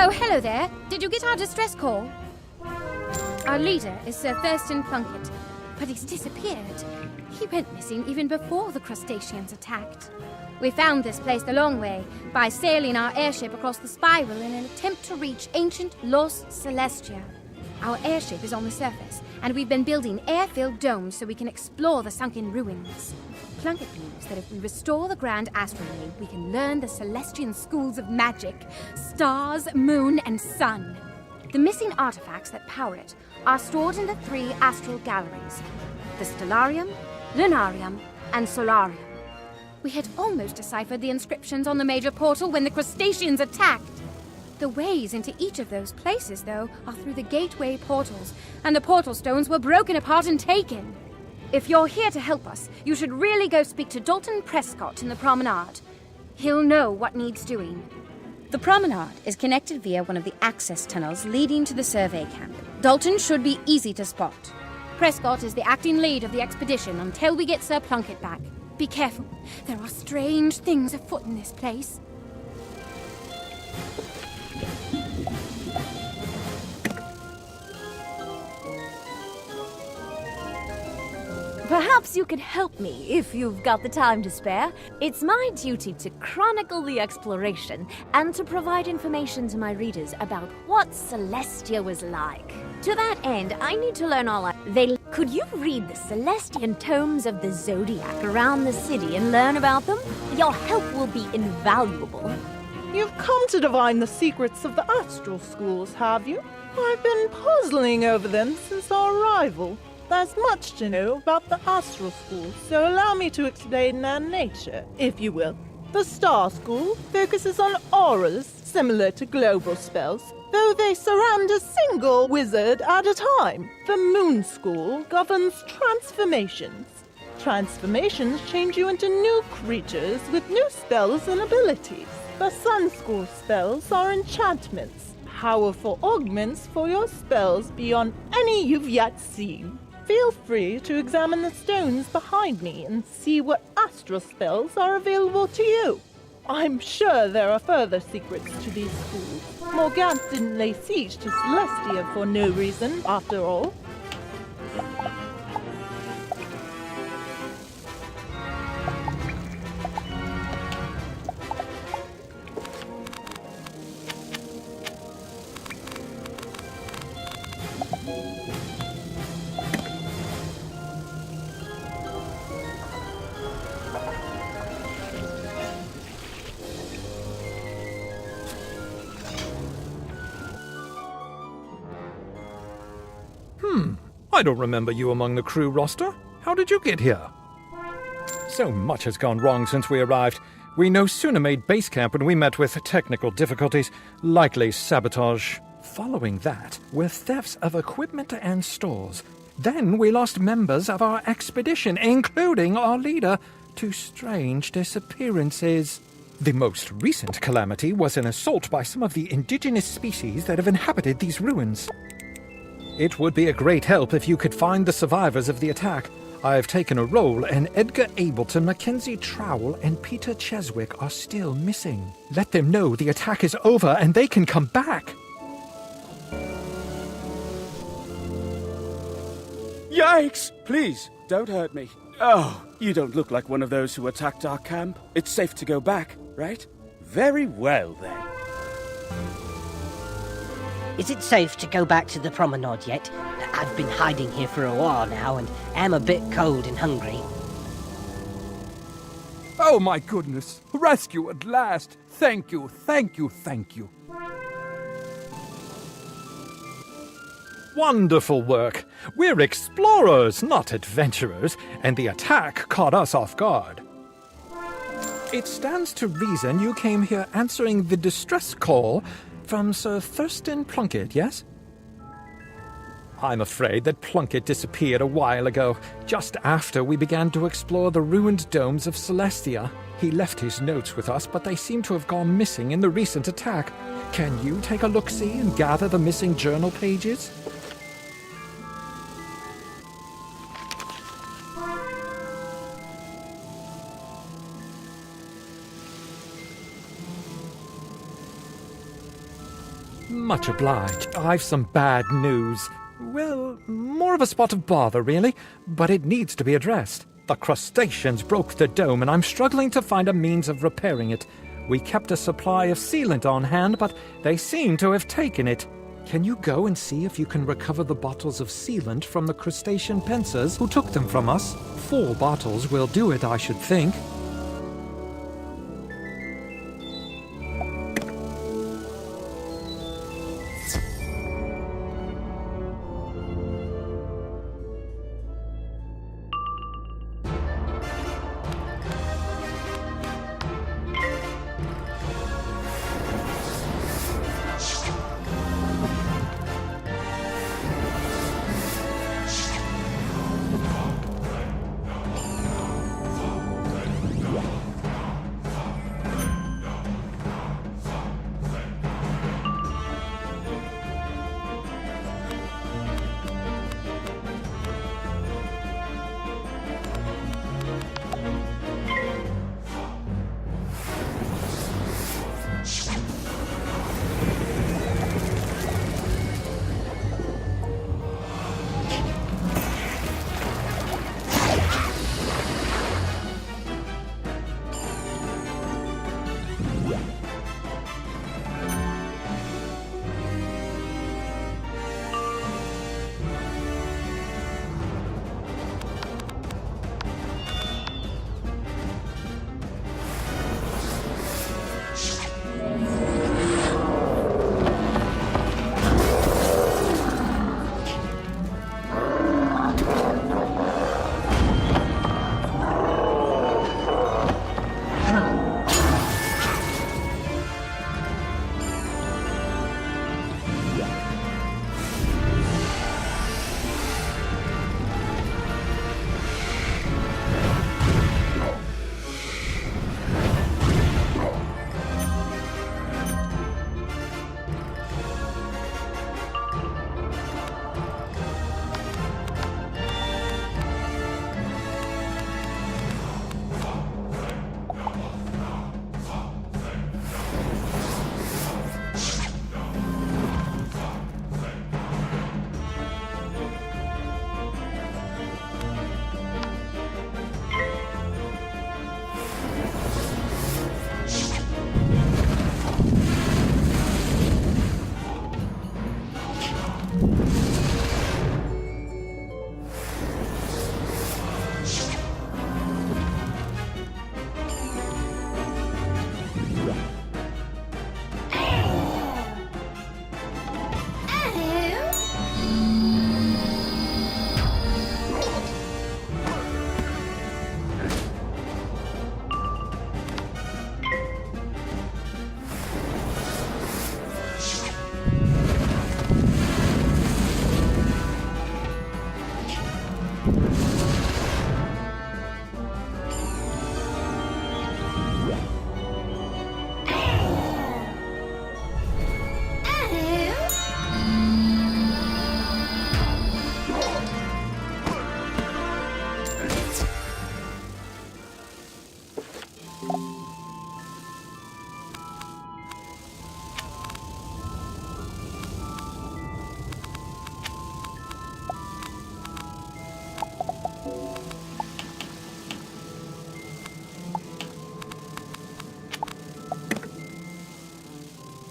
Oh, hello there. Did you get our distress call? Our leader is Sir Thurston Plunkett, but he's disappeared. He went missing even before the crustaceans attacked. We found this place the long way by sailing our airship across the spiral in an attempt to reach ancient Los Celestia. Our airship is on the surface, and we've been building air-filled domes so we can explore the sunken ruins. Plunkett believes that if we restore the Grand Astral, we can learn the Celestian schools of magic, stars, moon, and sun. The missing artifacts that power it are stored in the 3 astral galleries, the Stellarium, Lunarium, and Solarium. We had almost deciphered the inscriptions on the major portal when the crustaceans attacked. The ways into each of those places, though, are through the gateway portals, and the portal stones were broken apart and taken. If you're here to help us, you should really go speak to Dalton Prescott in the promenade. He'll know what needs doing. The promenade is connected via one of the access tunnels leading to the survey camp. Dalton should be easy to spot. Prescott is the acting lead of the expedition until we get Sir Plunkett back. Be careful. There are strange things afoot in this place. Perhaps you could help me if you've got the time to spare. It's my duty to chronicle the exploration and to provide information to my readers about what Celestia was like. To that end, I need to learn all Could you read the Celestian tomes of the Zodiac around the city and learn about them? Your help will be invaluable. You've come to divine the secrets of the astral schools, have you? I've been puzzling over them since our arrival. There's much to know about the astral schools, so allow me to explain their nature, if you will. The Star School focuses on auras, similar to global spells, though they surround a single wizard at a time. The Moon School governs transformations. Transformations change you into new creatures with new spells and abilities. The Sun School spells are enchantments, powerful augments for your spells beyond any you've yet seen. Feel free to examine the stones behind me and see what astral spells are available to you. I'm sure there are further secrets to these schools. Morganthe didn't lay siege to Celestia for no reason, after all. I don't remember you among the crew roster. How did you get here? So much has gone wrong since we arrived. We no sooner made base camp when we met with technical difficulties, likely sabotage. Following that were thefts of equipment and stores. Then we lost members of our expedition, including our leader, to strange disappearances. The most recent calamity was an assault by some of the indigenous species that have inhabited these ruins. It would be a great help if you could find the survivors of the attack. I've taken a role, and Edgar Ableton, Mackenzie Trowell, and Peter Cheswick are still missing. Let them know the attack is over and they can come back. Yikes! Please, don't hurt me. Oh, you don't look like one of those who attacked our camp. It's safe to go back, right? Very well, then. Is it safe to go back to the promenade yet? I've been hiding here for a while now and am a bit cold and hungry. Oh my goodness! Rescue at last! Thank you, thank you, thank you. Wonderful work. We're explorers, not adventurers, and the attack caught us off guard. It stands to reason you came here answering the distress call from Sir Thurston Plunkett, yes? I'm afraid that Plunkett disappeared a while ago, just after we began to explore the ruined domes of Celestia. He left his notes with us, but they seem to have gone missing in the recent attack. Can you take a look-see and gather the missing journal pages? Much obliged. I've some bad news. Well, more of a spot of bother, really, but it needs to be addressed. The crustaceans broke the dome, and I'm struggling to find a means of repairing it. We kept a supply of sealant on hand, but they seem to have taken it. Can you go and see if you can recover the bottles of sealant from the crustacean pincers who took them from us? 4 bottles will do it, I should think.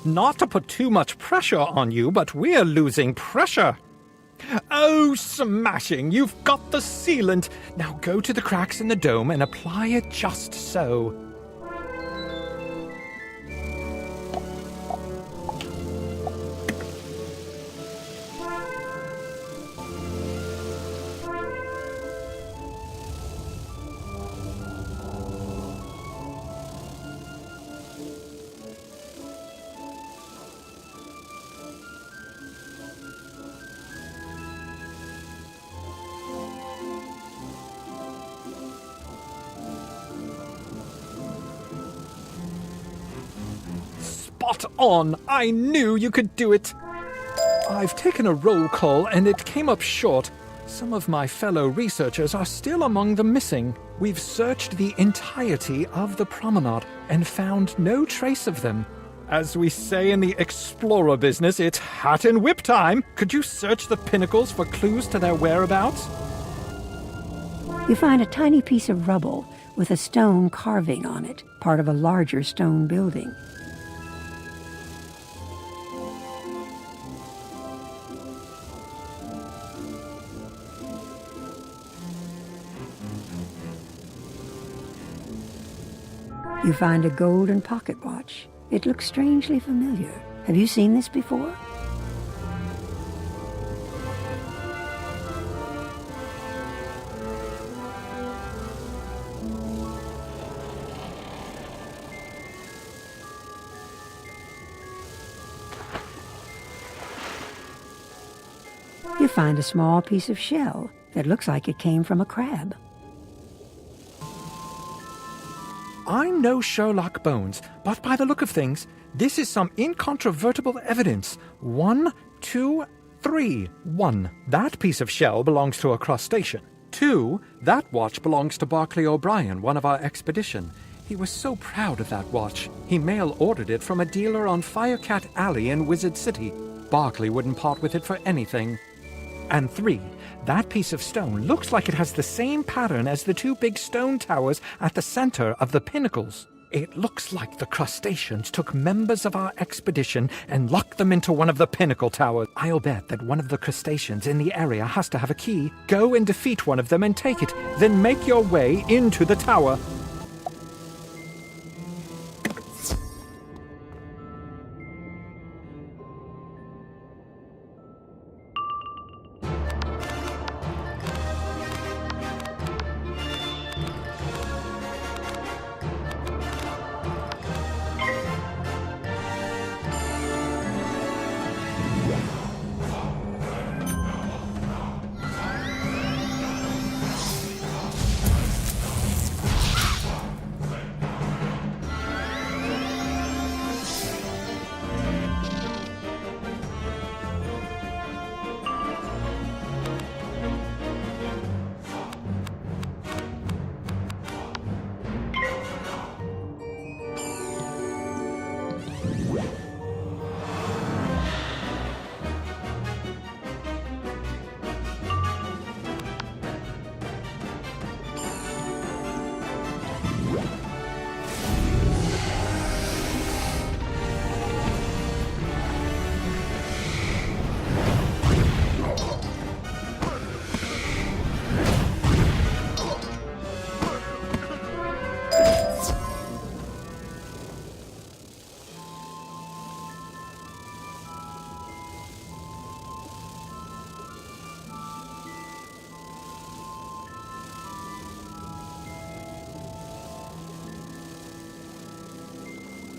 Not to put too much pressure on you, but we're losing pressure. Oh, smashing! You've got the sealant! Now go to the cracks in the dome and apply it just so. Spot on! I knew you could do it! I've taken a roll call and it came up short. Some of my fellow researchers are still among the missing. We've searched the entirety of the promenade and found no trace of them. As we say in the explorer business, it's hat and whip time. Could you search the pinnacles for clues to their whereabouts? You find a tiny piece of rubble with a stone carving on it, part of a larger stone building. You find a golden pocket watch. It looks strangely familiar. Have you seen this before? You find a small piece of shell that looks like it came from a crab. I'm no Sherlock Bones, but by the look of things, this is some incontrovertible evidence. 1, 2, 3. 1. That piece of shell belongs to a crustacean. 2. That watch belongs to Barclay O'Brien, one of our expedition. He was so proud of that watch. He mail-ordered it from a dealer on Firecat Alley in Wizard City. Barclay wouldn't part with it for anything. And 3. That piece of stone looks like it has the same pattern as the 2 big stone towers at the center of the pinnacles. It looks like the crustaceans took members of our expedition and locked them into one of the pinnacle towers. I'll bet that one of the crustaceans in the area has to have a key. Go and defeat one of them and take it, then make your way into the tower.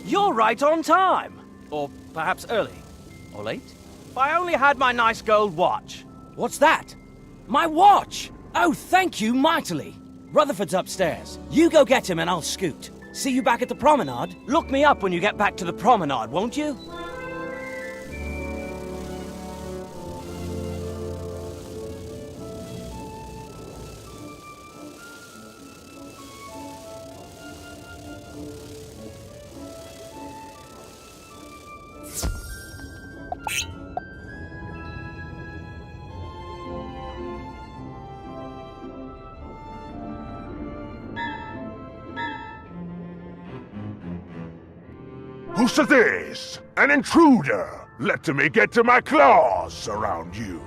You're right on time. Or perhaps early. Or late. If I only had my nice gold watch. What's that? My watch! Oh, thank you mightily. Rutherford's upstairs. You go get him and I'll scoot. See you back at the promenade? Look me up when you get back to the promenade, won't you? Who's this? An intruder! Let me get to my claws around you.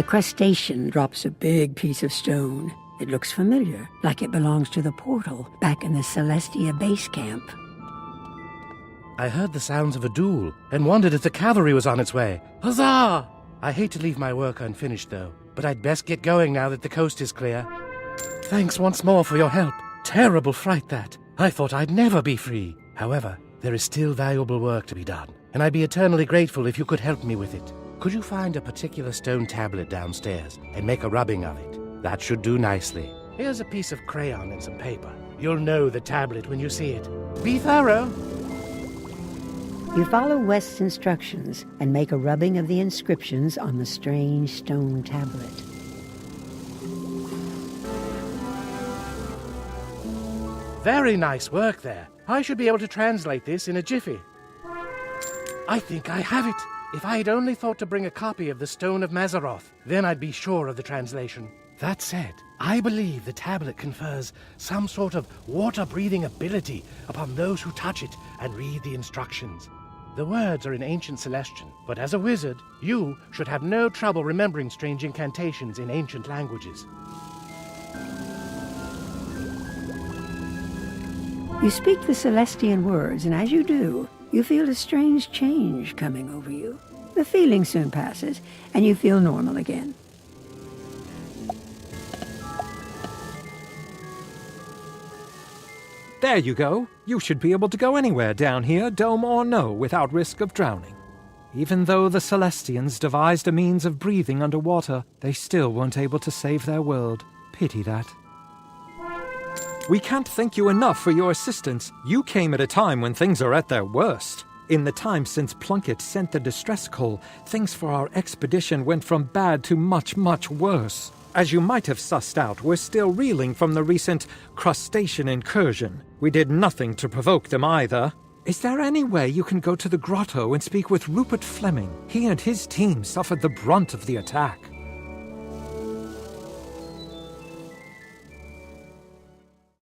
The crustacean drops a big piece of stone. It looks familiar, like it belongs to the portal back in the Celestia base camp. I heard the sounds of a duel and wondered if the cavalry was on its way. Huzzah! I hate to leave my work unfinished, though, but I'd best get going now that the coast is clear. Thanks once more for your help. Terrible fright, that. I thought I'd never be free. However, there is still valuable work to be done, and I'd be eternally grateful if you could help me with it. Could you find a particular stone tablet downstairs and make a rubbing of it? That should do nicely. Here's a piece of crayon and some paper. You'll know the tablet when you see it. Be thorough. You follow West's instructions and make a rubbing of the inscriptions on the strange stone tablet. Very nice work there. I should be able to translate this in a jiffy. I think I have it. If I had only thought to bring a copy of the Stone of Mazaroth, then I'd be sure of the translation. That said, I believe the tablet confers some sort of water-breathing ability upon those who touch it and read the instructions. The words are in ancient Celestian, but as a wizard, you should have no trouble remembering strange incantations in ancient languages. You speak the Celestian words, and as you do, you feel a strange change coming over you. The feeling soon passes, and you feel normal again. There you go. You should be able to go anywhere down here, dome or no, without risk of drowning. Even though the Celestians devised a means of breathing underwater, they still weren't able to save their world. Pity that. We can't thank you enough for your assistance. You came at a time when things are at their worst. In the time since Plunkett sent the distress call, things for our expedition went from bad to much, much worse. As you might have sussed out, we're still reeling from the recent crustacean incursion. We did nothing to provoke them either. Is there any way you can go to the grotto and speak with Rupert Fleming? He and his team suffered the brunt of the attack.